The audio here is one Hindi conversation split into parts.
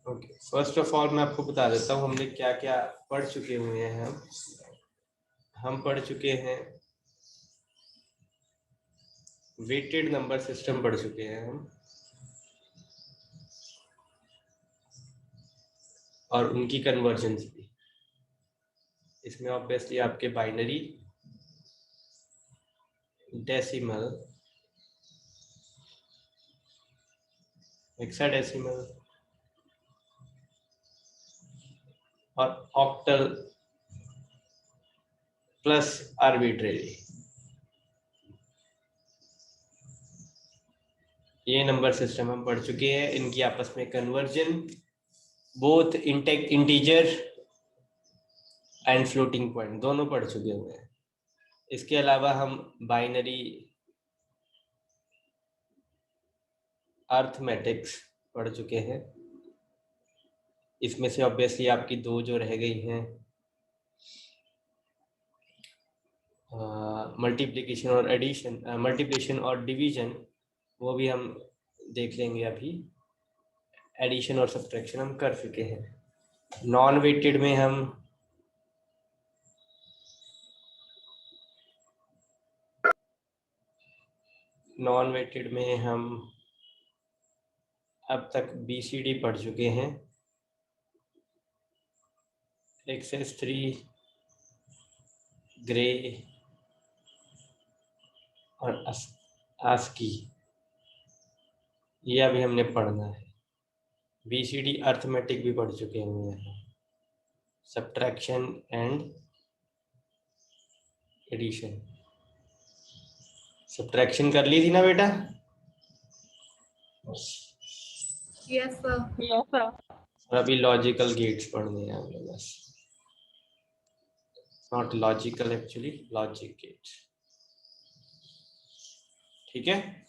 ओके, फर्स्ट ऑफ ऑल मैं आपको बता देता हूँ हमने क्या क्या पढ़ चुके हुए हैं। हम पढ़ चुके हैं वेटेड नंबर सिस्टम पढ़ चुके हैं हम, और उनकी कन्वर्जन्स भी। इसमें ऑब्वियसली आपके बाइनरी, डेसिमल, हेक्साडेसिमल और ऑक्टल प्लस आर्बिट्रेरी, ये नंबर सिस्टम हम पढ़ चुके हैं। इनकी आपस में conversion both integer and floating point दोनों पढ़ चुके हुए हैं। इसके अलावा हम बाइनरी अर्थमेटिक्स पढ़ चुके हैं। इसमें से ऑब्वियसली आपकी दो जो रह गई हैं, मल्टीप्लिकेशन और एडिशन, मल्टीप्लिकेशन और डिवीजन, वो भी हम देख लेंगे अभी। एडिशन और सब्ट्रैक्शन हम कर चुके हैं। नॉन वेटेड में हम अब तक BCD पढ़ चुके हैं, एक्सेस 3, ग्रे और आस्की, ये अभी हमने पढ़ना है। BCD अर्थमेटिक भी पढ़ चुके हुए हैं, सब्ट्रैक्शन एंड एडिशन। सब्ट्रैक्शन कर ली थी ना बेटा? Yes sir. और अभी लॉजिकल गेट्स पढ़ने हैं हमें बस, not logical, actually logic gates. ठीक है,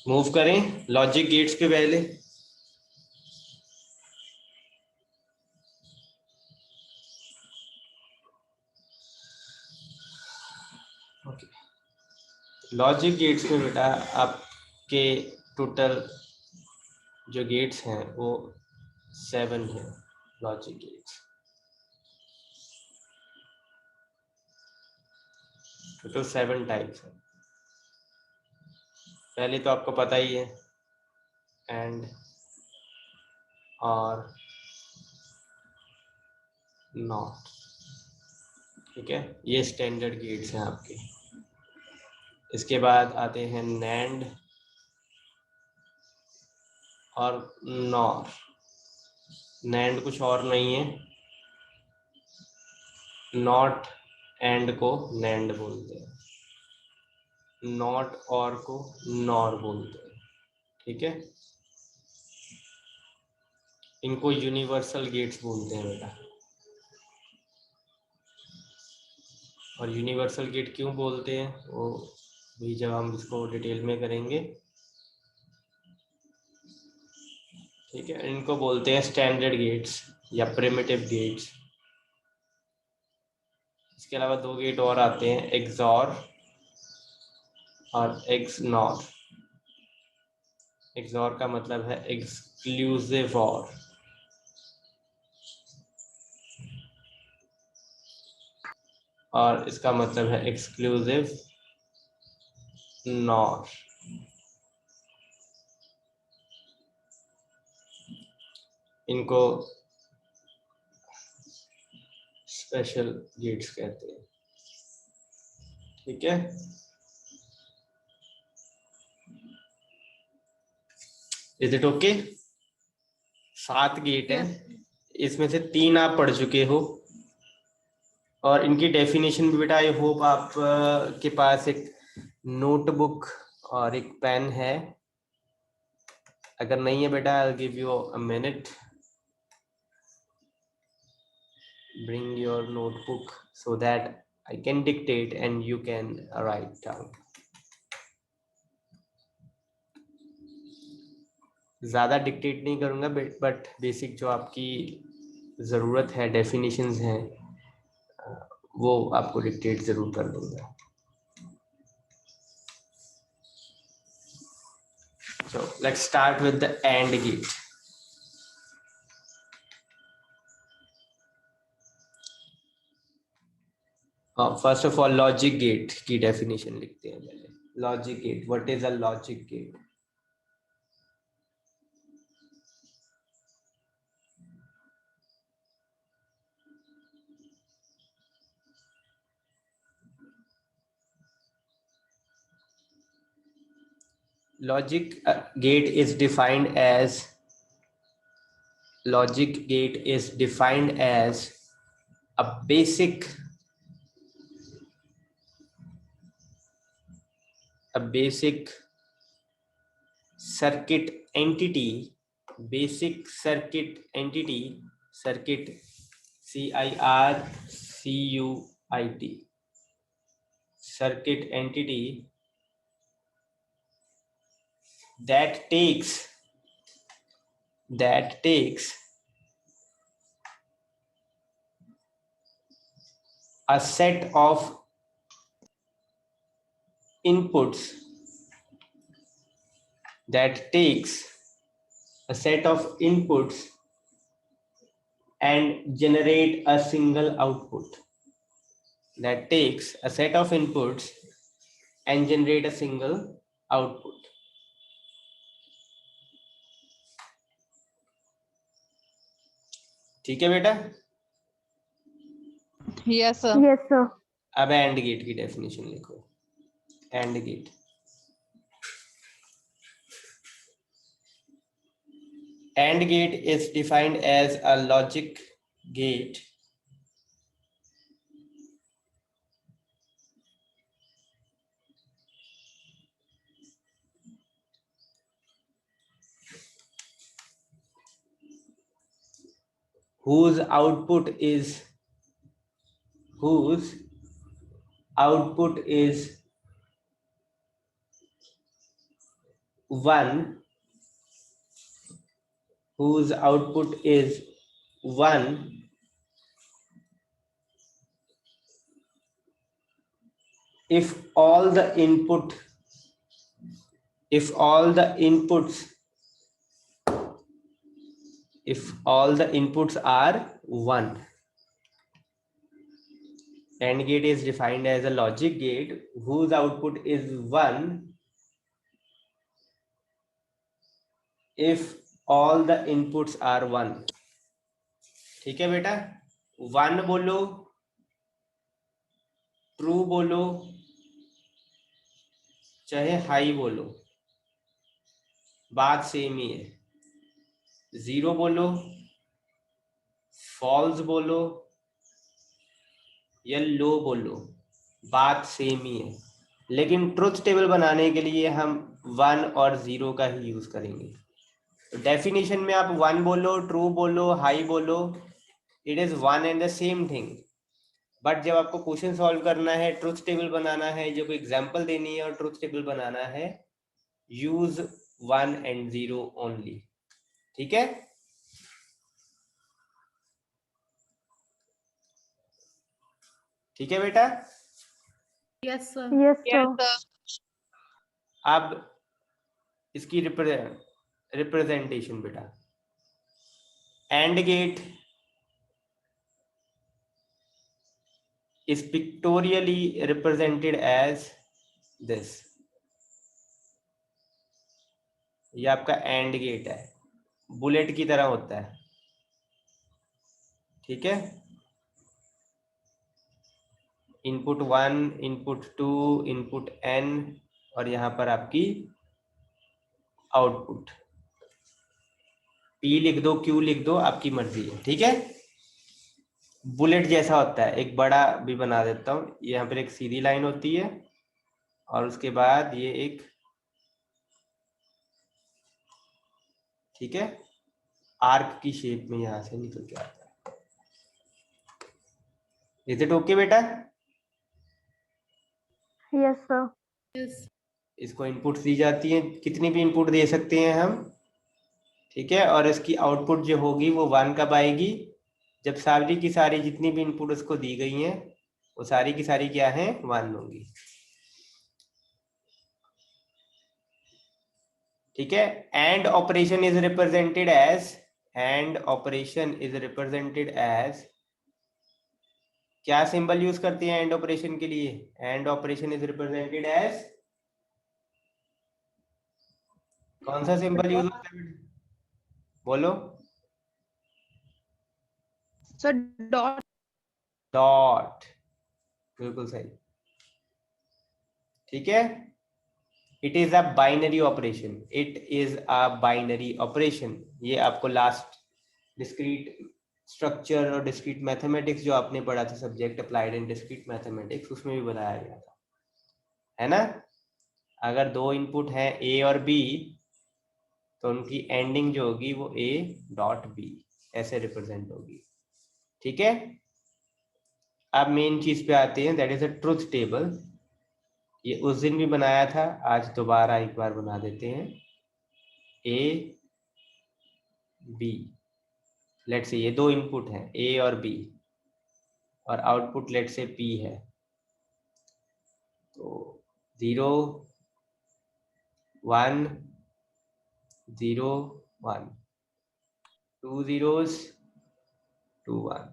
मूव करें लॉजिक गेट्स पे पहले। लॉजिक गेट्स में बेटा आपके टोटल जो गेट्स हैं वो 7 हैं। लॉजिक गेट्स टोटल 7 टाइप्स हैं। पहले तो आपको पता ही है, एंड, और, नॉट। ठीक है, ये स्टैंडर्ड गेट्स हैं आपके। इसके बाद आते हैं नैंड और नॉर। नैंड कुछ और नहीं है, नॉट एंड को नैंड बोलते हैं, नॉट और को नॉर बोलते हैं। ठीक है, इनको यूनिवर्सल गेट्स बोलते हैं बेटा। और यूनिवर्सल गेट क्यों बोलते हैं वो भी जब हम इसको डिटेल में करेंगे। ठीक है, इनको बोलते हैं स्टैंडर्ड गेट्स या प्रिमिटिव गेट्स। इसके अलावा 2 गेट और आते हैं, एक्सॉर और एक्सनॉर। एक्सॉर का मतलब है एक्सक्लूसिव और इसका मतलब है एक्सक्लूसिव नॉर। इनको स्पेशल गेट्स कहते हैं। ठीक है, इज इट ओके? 7 गेट हैं, इसमें से 3 आप पढ़ चुके हो, और इनकी डेफिनेशन भी बेटा आई होप आप के पास एक नोटबुक और एक पेन है। अगर नहीं है बेटा, I will give you a minute, bring your notebook so that I can dictate and you can write down. ज़्यादा डिक्टेट नहीं करूँगा बट बेसिक जो आपकी ज़रूरत है, डेफिनेशंस हैं, वो आपको डिक्टेट ज़रूर कर दूँगा। So let's start with the AND gate. First of all, logic gate की definition लिखते हैं पहले. Logic gate. What is a logic gate? Logic gate is defined as a basic circuit entity, circuit CIRCUIT, circuit entity that takes a set of inputs and generate a single output. ठीक है बेटा? Yes, sir. Yes, sir. अब एंड गेट की डेफिनेशन लिखो. AND gate. AND gate is defined as a logic gate whose output is 1, if all the inputs are 1. AND gate is defined as a logic gate whose output is 1 if all the inputs are 1. ठीक है बेटा? 1 बोलो, ट्रू बोलो, चाहे हाई बोलो, बात सेम ही है. 0 बोलो, फॉल्स बोलो या लो बोलो, बात सेम ही है. लेकिन ट्रुथ टेबल बनाने के लिए हम 1 और 0 का ही यूज करेंगे. डेफिनेशन में आप 1 बोलो, ट्रू बोलो, हाई बोलो, it is one and the same thing. But जब आपको क्वेश्चन सॉल्व करना है, ट्रुथ टेबल बनाना है, जो कोई एग्जांपल देनी है और ट्रुथ टेबल बनाना है, यूज 1 and 0 ओनली. ठीक है? ठीक है बेटा? Yes, sir. Yes, sir. अब इसकी रिप्रेजेंटेशन बेटा. AND gate is pictorially represented as this. ये आपका AND gate है, बुलेट की तरह होता है. ठीक है? इनपुट 1, इनपुट 2, इनपुट n और यहाँ पर आपकी आउटपुट. P लिख दो, Q लिख दो, आपकी मर्जी है. ठीक है? बुलेट जैसा होता है. एक बड़ा भी बना देता हूँ. यहाँ पर एक सीधी लाइन होती है और उसके बाद ये एक, ठीक है, आर्क की शेप में यहाँ से निकल के आता है. इज इट ओके बेटा? Yes, sir. Yes. इसको इनपुट दी जाती है, कितनी भी इनपुट दे सकते हैं हम. ठीक है? और इसकी आउटपुट जो होगी वो 1 कब आएगी? जब सारी की सारी जितनी भी इनपुट उसको दी गई हैं वो सारी की सारी क्या है? 1 होंगी. ठीक है। AND operation is represented as, क्या सिंबल यूज करती है एंड ऑपरेशन के लिए? AND operation is represented as, कौन सा सिंबल यूज होता है? बोलो। Sir dot. डॉट, बिल्कुल सही। ठीक है। It is a binary operation, ये आपको लास्ट डिस्क्रीट स्ट्रक्चर और डिस्क्रीट मैथमेटिक्स जो आपने पढ़ा था, subject applied in discrete mathematics, उसमें भी बताया गया था, है ना। अगर दो इनपुट है ए और बी, तो उनकी एंडिंग जो होगी वो ए डॉट बी ऐसे रिप्रेजेंट होगी। ठीक है। अब मेन चीज पे आते हैं, that is a truth table. ये उस दिन भी बनाया था, आज दोबारा एक बार बना देते हैं। ए बी, लेट से ये दो इनपुट हैं ए और बी, और आउटपुट लेट से पी है। तो 0 1 0 1, 2 zeros 2 1,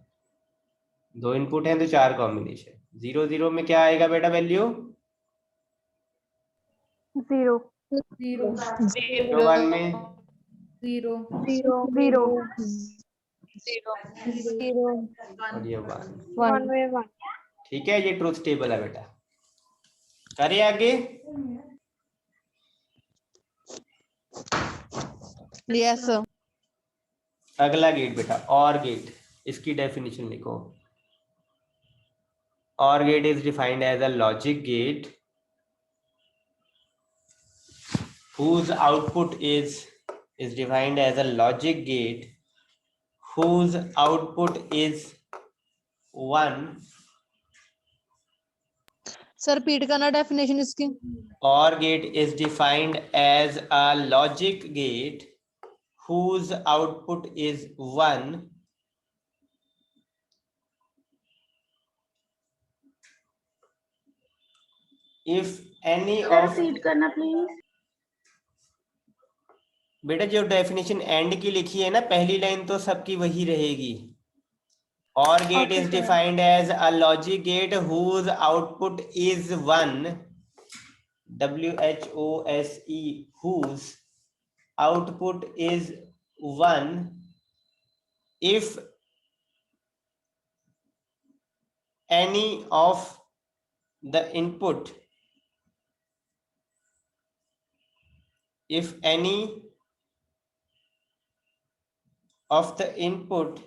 दो इनपुट हैं तो चार कॉम्बिनेशन। 0 0 में क्या आएगा बेटा वैल्यू? 0 0 0 1 में 0 0 और ये 1। 1 में 1। ठीक है, ये ट्रुथ टेबल है बेटा। करें आगे? Yes sir. अगला गेट बेटा, और गेट, इसकी डेफिनेशन लिखो। OR gate is defined as a logic gate whose output is defined as a logic gate whose output is 1। Sir repeat करना डेफिनेशन इसकी। OR gate is defined as a logic gate whose output is 1 if any of, repeat करना प्लीज। बेटा जो डेफिनेशन एंड की लिखी है ना, पहली लाइन तो सबकी वही रहेगी। OR gate is defined as a logic gate whose output is 1, WHOSE, whose output is 1 if any of the input, if any of the input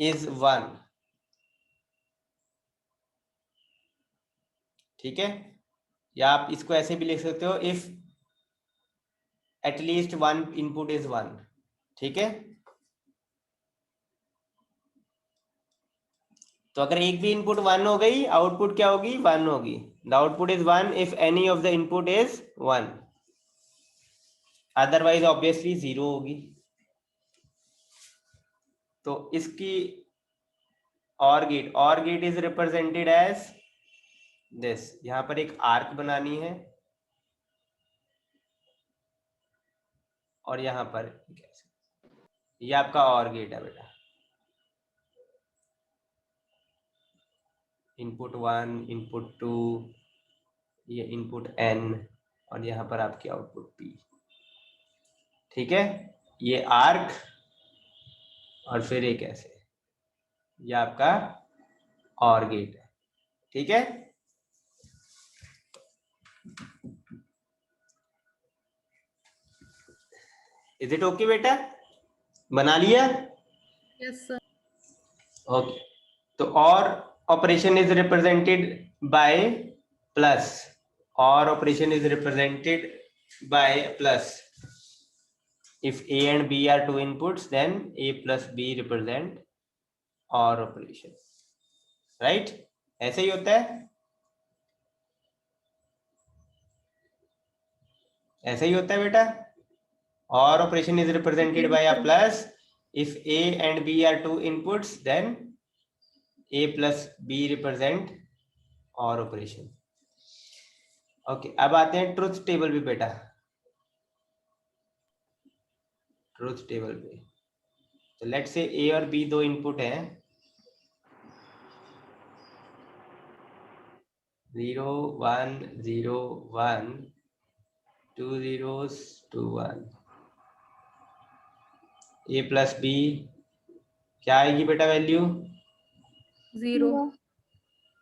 is 1। ठीक है, या आप इसको ऐसे भी लिख सकते हो, if at least one input is 1। ठीक है, तो अगर एक भी इनपुट 1 हो गई, आउटपुट क्या होगी? 1 होगी। The output is 1 if any of the input is 1, otherwise obviously 0 होगी। तो इसकी OR gate is represented as this. यहां पर एक आर्क बनानी है और यहां पर ये आपका और गेट है बेटा। इनपुट 1, इनपुट 2, ये इनपुट n, और यहाँ पर आपकी आउटपुट p। ठीक है, ये आर्क और फिर एक ऐसे, ये आपका और गेट है। ठीक है, इज इट ओके बेटा? बना लिया? Yes sir. ओके, तो or operation is represented by plus, or operation is represented by plus. If A and B are two inputs, then A plus B represent OR operation, right? ऐसे ही होता है, ऐसे ही होता है बेटा। OR operation is represented by a plus. If A and B are two inputs, then A plus B represent OR operation. Okay, अब आते हैं ट्रुथ टेबल भी बेटा। ट्रुथ टेबल पे। तो लेट्स से ए और बी दो इनपुट हैं, 0 1 0 1, 2 zeros 2 1। ए प्लस बी क्या आएगी बेटा वैल्यू? 0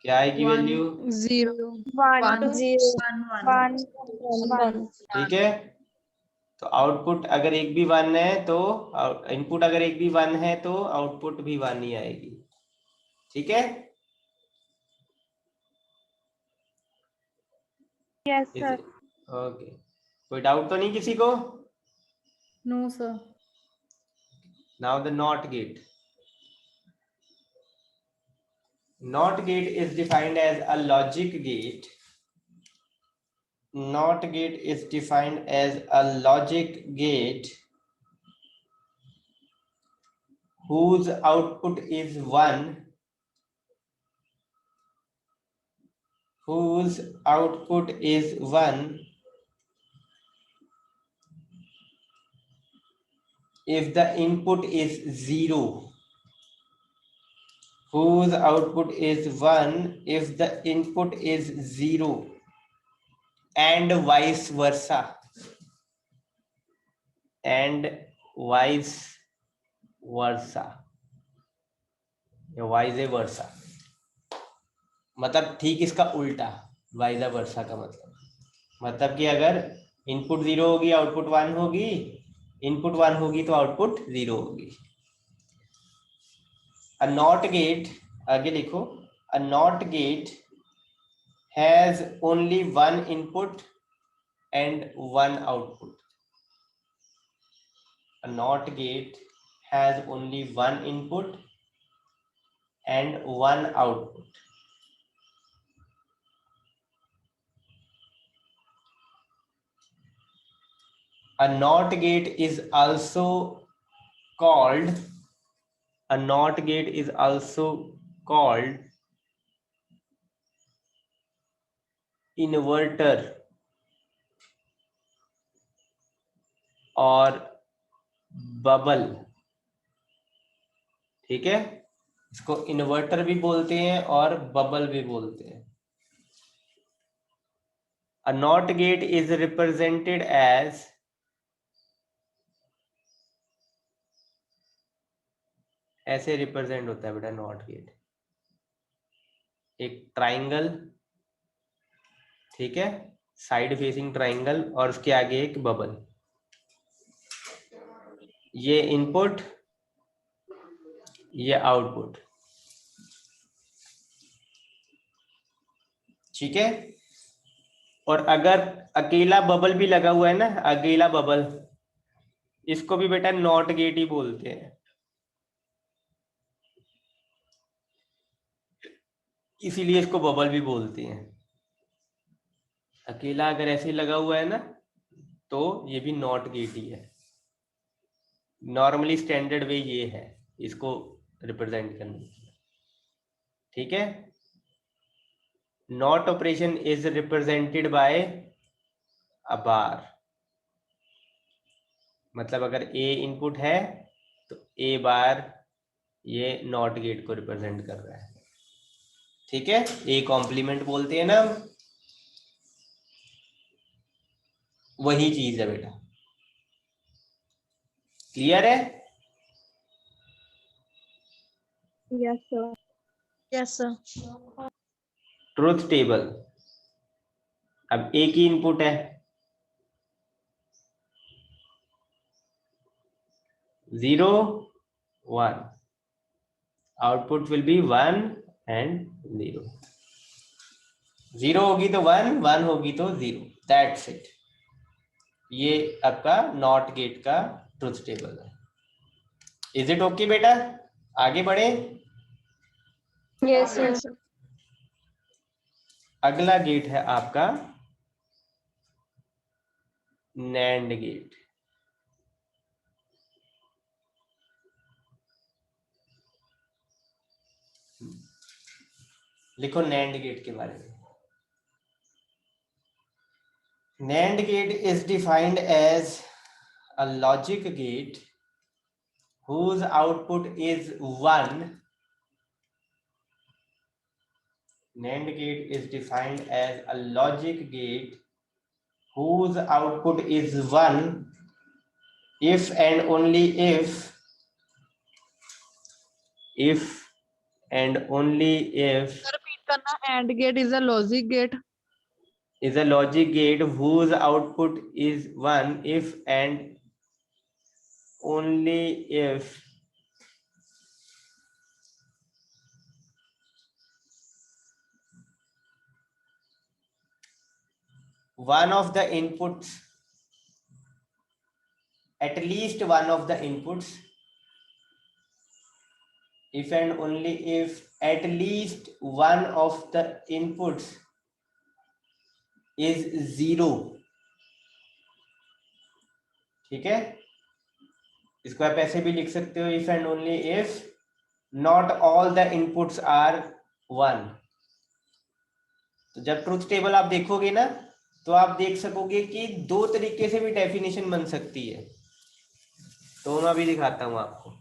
क्या आएगी One. वैल्यू? 0 1 0 1 1 ठीक है, तो आउटपुट अगर एक भी 1 है तो इनपुट अगर एक भी 1 है तो आउटपुट भी 1 ही आएगी। ठीक है, यस सर। ओके, कोई डाउट तो नहीं किसी को? No sir. Now the not gate. Not gate is defined as a logic gate. Not gate is defined as a logic gate whose output is 1, whose output is 1 if the input is 0, whose output is 1 if the input is 0, and vice versa, and vice versa, या vice versa, मतलब ठीक इसका उल्टा, वाइजा वर्सा का मतलब कि अगर इनपुट 0 होगी आउटपुट 1 होगी, इनपुट 1 होगी तो आउटपुट 0 होगी। अ नॉट गेट, आगे लिखो, a not gate has only 1 input and 1 output. A not gate has only 1 input and 1 output. A NOT gate is also called, a NOT gate is also called inverter और बबल। ठीक है, इसको इन्वर्टर भी बोलते हैं और बबल भी बोलते हैं। A NOT gate is represented as, ऐसे रिप्रेजेंट होता है बेटा नॉट गेट, एक ट्राइंगल, ठीक है, साइड फेसिंग ट्राइंगल और उसके आगे एक बबल। ये इनपुट, ये आउटपुट। ठीक है, और अगर अकेला बबल भी लगा हुआ है ना, अकेला बबल, इसको भी बेटा नॉट गेट ही बोलते हैं। इसीलिए इसको बबल भी बोलते हैं। अकेला अगर ऐसे लगा हुआ है ना तो ये भी नॉट गेट ही है। नॉर्मली स्टैंडर्ड वे ये है इसको रिप्रेजेंट करने की। ठीक है, not operation is represented by a bar, मतलब अगर ए इनपुट है तो ए बार ये नॉट गेट को रिप्रेजेंट कर रहा है। ठीक है, ए कॉम्प्लीमेंट बोलते हैं ना, वही चीज है बेटा। क्लियर है? Yes sir. Yes sir. Truth table, अब ए की इनपुट है 0 1, आउटपुट विल बी 1 एंड 0। 0 होगी तो 1, 1 होगी तो 0, दैट्स इट। ये आपका नॉट गेट का ट्रुथ टेबल है। इज इट ओके बेटा? आगे बढ़े। Yes sir. अगला गेट है आपका नैंड गेट। लिखो नैंड गेट के बारे में। NAND gate is defined as a logic gate whose output is 1. NAND gate is defined as a logic gate whose output is 1 if and only if and only if repeat करना, and gate is a logic gate is a logic gate whose output is 1 if and only if one of the inputs, at least one of the inputs, if and only if at least one of the inputs is 0. ठीक है, इसको आप ऐसे भी लिख सकते हो, if and only if not all the inputs are 1. तो जब ट्रूथ टेबल आप देखोगे ना, तो आप देख सकोगे कि दो तरीके से भी डेफिनेशन बन सकती है। तो मैं अभी दिखाता हूं आपको।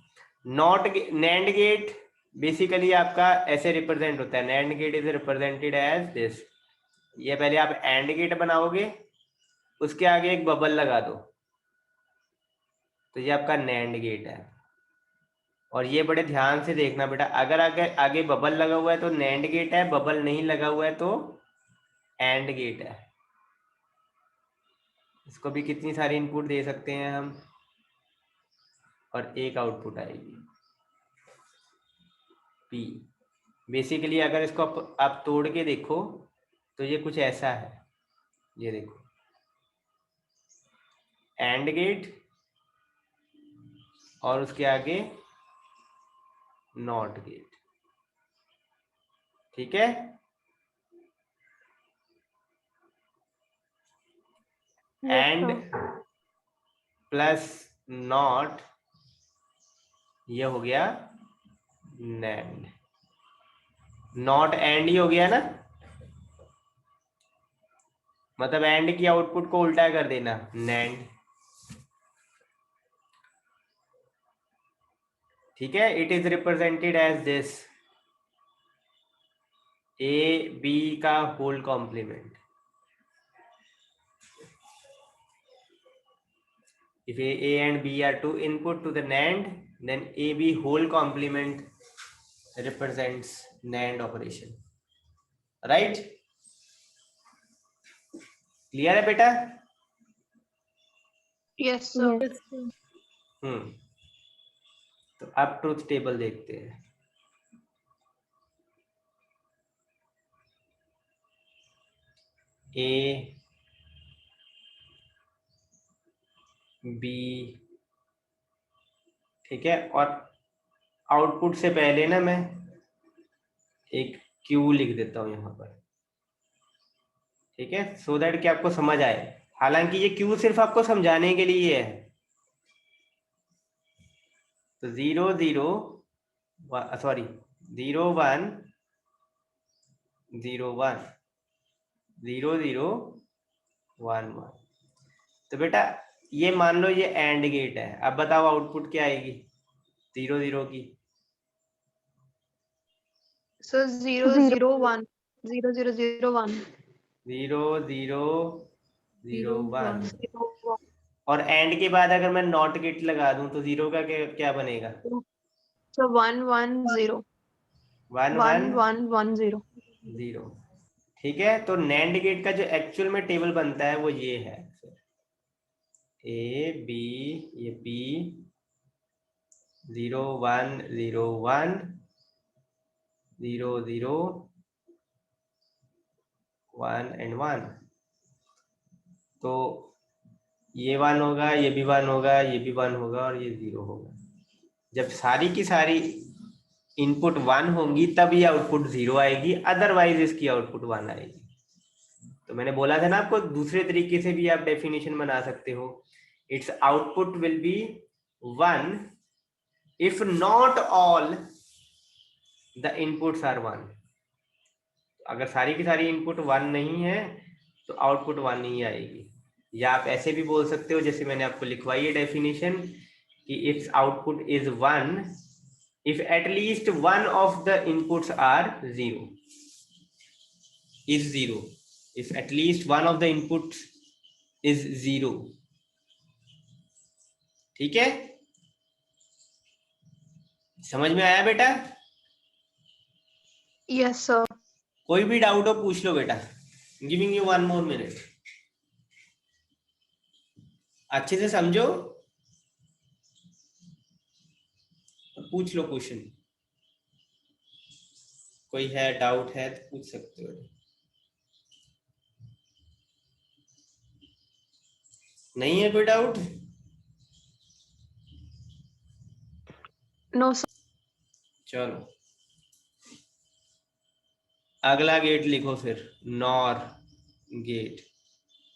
नैंड गेट बेसिकली आपका ऐसे रिप्रेजेंट होता है, NAND gate is represented as this. ये पहले आप एंड गेट बनाओगे, उसके आगे एक बबल लगा दो, तो ये आपका नैंड गेट है। और ये बड़े ध्यान से देखना बेटा, अगर आगे बबल लगा हुआ है तो नैंड गेट है, बबल नहीं लगा हुआ है तो एंड गेट है। इसको भी कितनी सारी इनपुट दे सकते हैं हम, और एक आउटपुट आएगी पी। बेसिकली अगर इसको आप तोड़ के देखो तो ये कुछ ऐसा है, ये देखो एंड गेट और उसके आगे नॉट गेट। ठीक है, एंड प्लस नॉट, ये हो गया नैंड। नॉट एंड ही हो गया ना, मतलब एंड की आउटपुट को उल्टा कर देना, नैंड। ठीक है, it is represented as this, A B का whole complement. If A and B are two input to the NAND, then AB whole complement represents NAND operation. Right? Clear है बेटा? Yes sir. तो अब ट्रूथ टेबल देखते हैं। A, B, ठीक है, और आउटपुट से पहले ना मैं एक Q लिख देता हूं यहां पर, ठीक है, सो दैट कि आपको समझ आए। हालांकि ये Q सिर्फ आपको समझाने के लिए है। तो 0 0 सॉरी 0 1 0 1 0 0 1 1। तो बेटा ये मान लो ये एंड गेट है, अब बताओ आउटपुट क्या आएगी 0 0 की? सर 0 0 1 0 0 0 1 0 0 0 1। 0 1 और एंड के बाद अगर मैं नॉट गेट लगा दूं तो 0 का क्या बनेगा? सर 1 1 0 1 1 1 1 1 0 0। ठीक है, तो नैंड गेट का जो एक्चुअल में टेबल बनता है वो ये है, ए बी, ये बी, 0 1 0 1 0 0 1 and 1। तो ये 1 होगा, ये भी 1 होगा, ये भी 1 होगा और ये 0 होगा। जब सारी की सारी इनपुट 1 होंगी तब ये आउटपुट 0 आएगी, अदरवाइज इसकी आउटपुट 1 आएगी। तो मैंने बोला था ना आपको, दूसरे तरीके से भी आप डेफिनेशन बना सकते हो। Its output will be 1 if not all the inputs are 1। अगर सारी की सारी इनपुट 1 नहीं है तो आउटपुट 1 नहीं आएगी। या आप ऐसे भी बोल सकते हो जैसे मैंने आपको लिखवाई है डेफिनेशन कि it's output is 1 if at least one of the inputs are 0 is 0 if at least one of the inputs is 0. ठीक है, समझ में आया बेटा? Yes, sir. कोई भी डाउट हो पूछ लो बेटा, गिविंग यू 1 more minute. अच्छे से समझो, पूछ लो क्वेश्चन, कोई है डाउट है तो पूछ सकते हो, नहीं है कोई डाउट? No, sir. चलो अगला गेट लिखो फिर, नॉर गेट.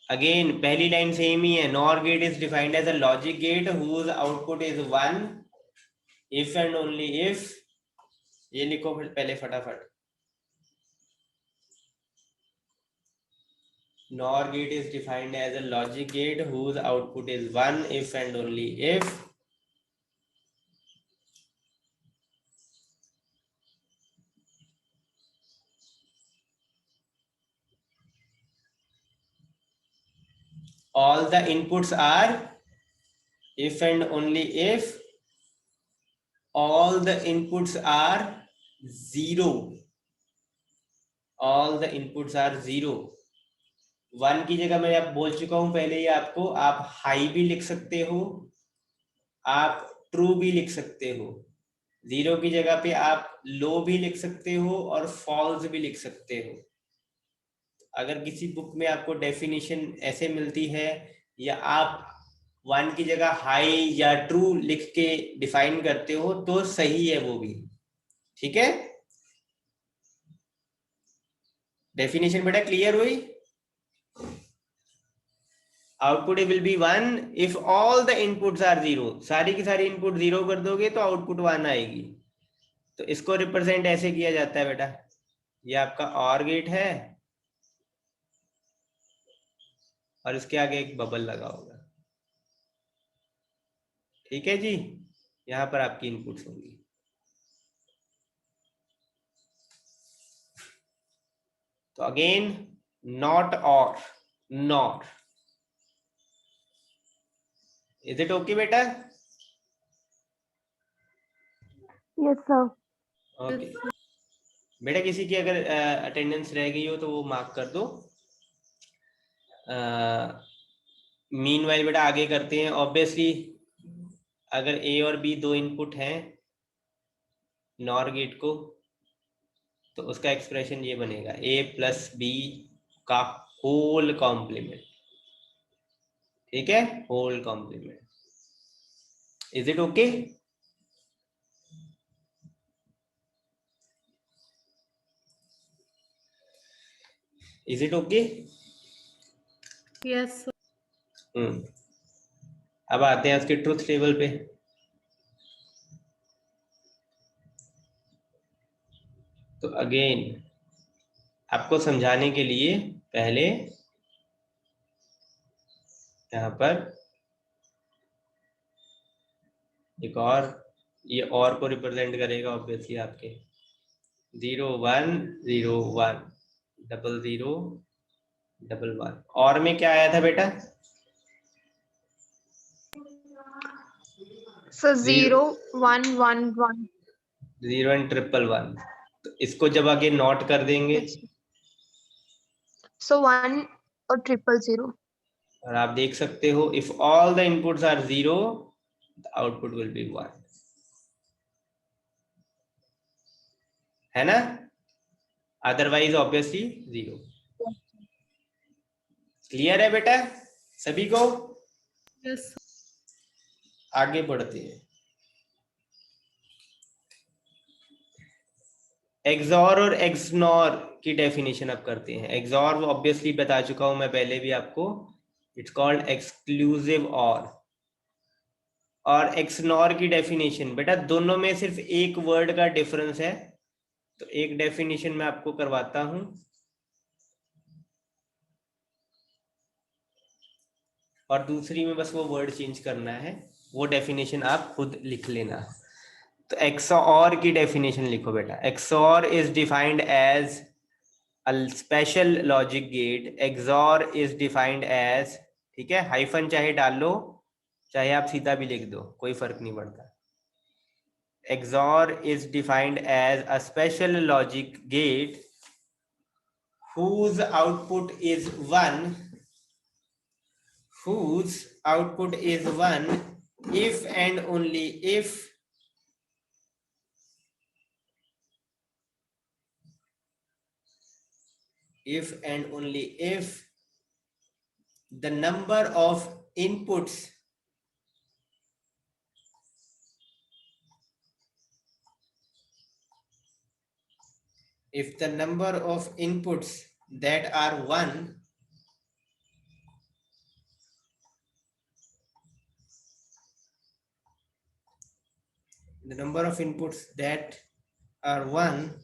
अगेन पहली लाइन सेम ही है, NOR gate is defined as a logic gate whose output is 1 if and only if. ये लिखो फिर पहले फटाफट, NOR gate is defined as a logic gate whose output is 1 if and only if all the inputs are, if and only if all the inputs are 0, all the inputs are 0. 1 की जगह मैं आप बोल चुका हूं पहले ही आपको, आप हाई भी लिख सकते हो, आप ट्रू भी लिख सकते हो. 0 की जगह पे आप लो भी लिख सकते हो और फॉल्स भी लिख सकते हो. अगर किसी बुक में आपको डेफिनेशन ऐसे मिलती है या आप 1 की जगह हाई या ट्रू लिख के डिफाइन करते हो तो सही है वो भी. ठीक है, डेफिनेशन बेटा क्लियर हुई? Output will be 1 if all the inputs are 0. सारी की सारी इनपुट 0 कर दोगे तो आउटपुट 1 आएगी. तो इसको रिप्रेजेंट ऐसे किया जाता है बेटा, ये आपका और गेट है और इसके आगे एक बबल लगा होगा. ठीक है जी, यहां पर आपकी इनपुट्स होंगी. तो अगेन नॉट और नॉट, इज इट ओके बेटा? Yes, sir. ओके बेटा, किसी की अगर अटेंडेंस रह गई हो तो वो मार्क कर दो. मीनवाइल बेटा आगे करते हैं. ऑब्वियसली अगर ए और बी दो इनपुट हैं नॉर गेट को तो उसका एक्सप्रेशन ये बनेगा ए प्लस बी का होल कॉम्प्लीमेंट. ठीक है, whole complement. Is it okay? Is it okay? Yes, sir. अब आते हैं उसके ट्रुथ टेबल पे. तो अगेन आपको समझाने के लिए पहले यहाँ पर एक और, ये और को रिप्रेजेंट करेगा ऑब्वियसली आपके 0 1 0 1 0 0 1 1. और में क्या आया था बेटा? So 0, 1, 1, 1. 0 एंड 1 1. तो इसको जब आगे नोट कर देंगे Yes. So 1 or 000. और आप देख सकते हो if all the inputs are 0 the output will be 1, है ना? Otherwise obviously 0. क्लियर है बेटा सभी को? Yes, sir. आगे बढ़ते हैं. एक्सॉर और एक्सनॉर की डेफिनेशन अब करते हैं. एक्सॉर ऑब्वियसली बता चुका हूं मैं पहले भी आपको, इट्स कॉल्ड एक्सक्लूसिव और एक्सनॉर की डेफिनेशन बेटा दोनों में सिर्फ एक वर्ड का डिफरेंस है. तो एक डेफिनेशन मैं आपको करवाता हूं. और दूसरी में बस वो वर्ड चेंज करना है, वो डेफिनेशन आप खुद लिख लेना। तो XOR की डेफिनेशन लिखो बेटा। XOR is defined as a special logic gate. XOR is defined as, ठीक है, हाइफन चाहे डाल लो चाहे आप सीधा भी लिख दो, कोई फर्क नहीं पड़ता। XOR is defined as a special logic gate whose output is 1, if and only if the number of inputs that are 1, the number of inputs that are 1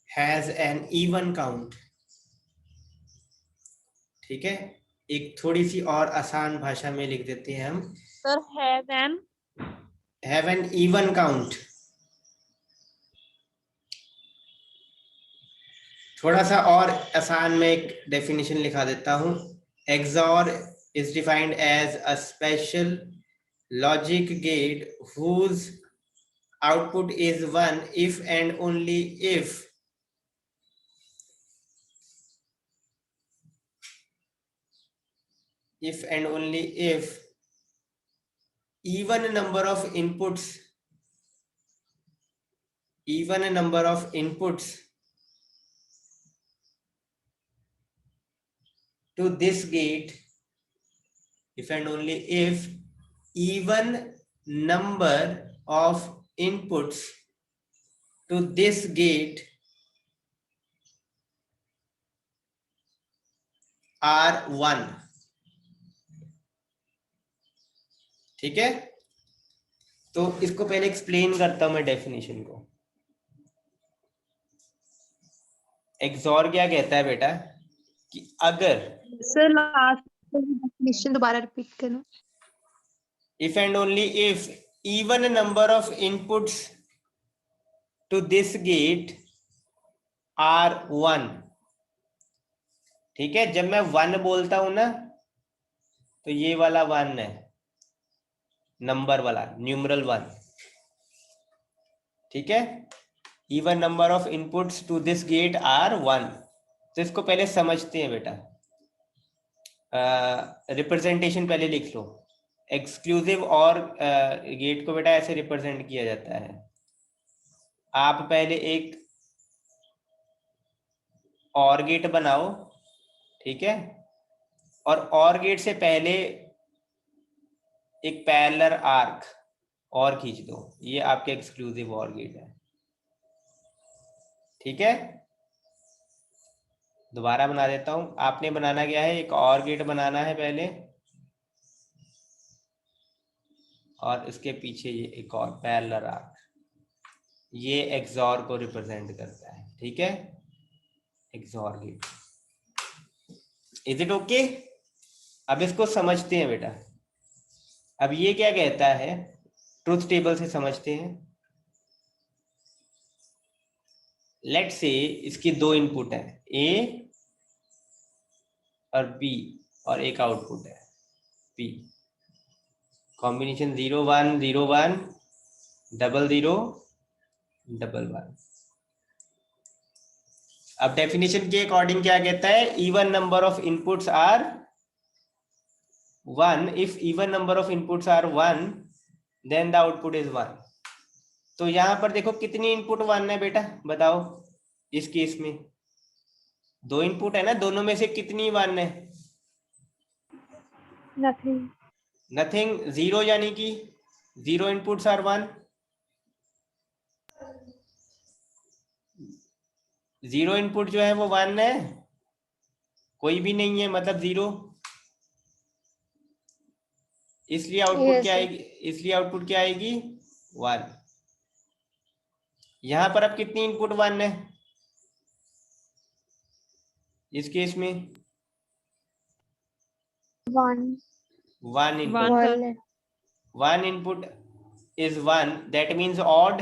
has an even count। ठीक है, एक थोड़ी सी और आसान भाषा में लिख देते हैं हम। Sir, have an even count। थोड़ा सा और आसान में एक डेफिनेशन लिखा देता हूं। XOR is defined as a special logic gate whose output is 1 if and only if even number of inputs to this gate, if and only if even number of inputs to this gate are 1। ठीक है, तो इसको पहले एक्सप्लेन करता हूं मैं डेफिनेशन को। XOR क्या कहता है बेटा कि अगर सर लास्ट डेफिनेशन दोबारा रिपीट करना। if and only if even number of inputs to this gate are 1। ठीक है, जब मैं 1 बोलता हूं ना तो ये वाला 1 है, नंबर वाला, न्यूमरल 1। ठीक है, even number of inputs to this gate are 1। तो इसको पहले समझते हैं बेटा। रिप्रेजेंटेशन पहले लिख लो। एक्सक्लूसिव और गेट को बेटा ऐसे रिप्रेजेंट किया जाता है। आप पहले एक और गेट बनाओ, ठीक है, और गेट से पहले एक पैरेलल आर्क और खींच दो, ये आपके एक्सक्लूसिव और गेट है। ठीक है, दोबारा बना देता हूं। आपने बनाना क्या है, एक और गेट बनाना है पहले, और इसके पीछे ये एक और पैरेलल आर्क, ये XOR को रिप्रेजेंट करता है। ठीक है, XOR gate. Is it okay? अब इसको समझते हैं बेटा। अब ये क्या कहता है, ट्रुथ टेबल से समझते हैं। लेट्स से इसकी 2 इनपुट है, A और B, और एक आउटपुट है P। कॉम्बिनेशन 0 1 0 1 0 0 1 1। अब डेफिनेशन के अकॉर्डिंग क्या कहता है, even number of inputs are 1। If even number of inputs are 1 then the output is 1। तो यहां पर देखो कितनी इनपुट 1 है बेटा, बताओ। इस केस में 2 इनपुट है ना, दोनों में से कितनी 1 है? नथिंग। 0 यानी कि 0 इनपुट्स आर 1। 0 इनपुट जो है वो 1 है, कोई भी नहीं है मतलब 0। इसलिए आउटपुट क्या आएगी, 1। यहां पर अब कितनी इनपुट 1 है? इस केस में 1 one input, 1 sir. 1 one input is 1, that means odd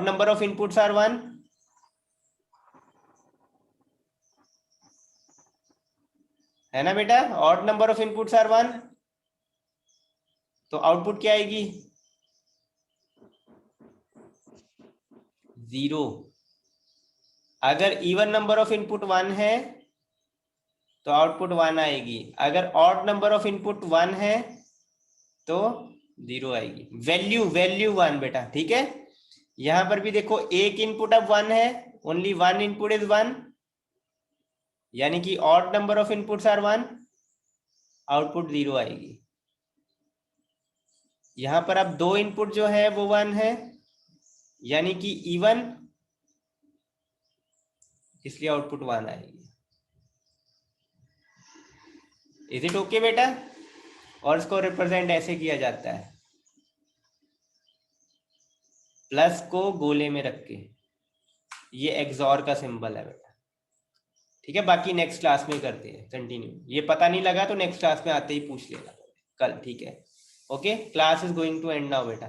number of inputs are 1. है ना बेटा, odd number of inputs are 1, तो आउटपुट क्या आएगी 0. अगर इवन नंबर ऑफ इनपुट 1 है तो आउटपुट 1 आएगी, अगर ऑड नंबर ऑफ इनपुट 1 है तो 0 आएगी। वैल्यू 1 बेटा, ठीक है। यहां पर भी देखो एक इनपुट अब 1 है, ओनली वन इनपुट इज 1, यानी कि odd number of inputs are 1, output 0 आएगी। यहां पर अब दो इनपुट जो है वो 1 है, यानी कि इवन, इसलिए आउटपुट 1 आएगी। इज इट ओके बेटा? और इसको रिप्रेजेंट ऐसे किया जाता है, प्लस को गोले में रख के, ये एक्सॉर का सिंबल है बेटा, ठीक है। बाकी नेक्स्ट क्लास में करते हैं कंटिन्यू, ये पता नहीं लगा तो नेक्स्ट क्लास में आते ही पूछ लेना कल, ठीक है। Okay, class is going to end now बेटा।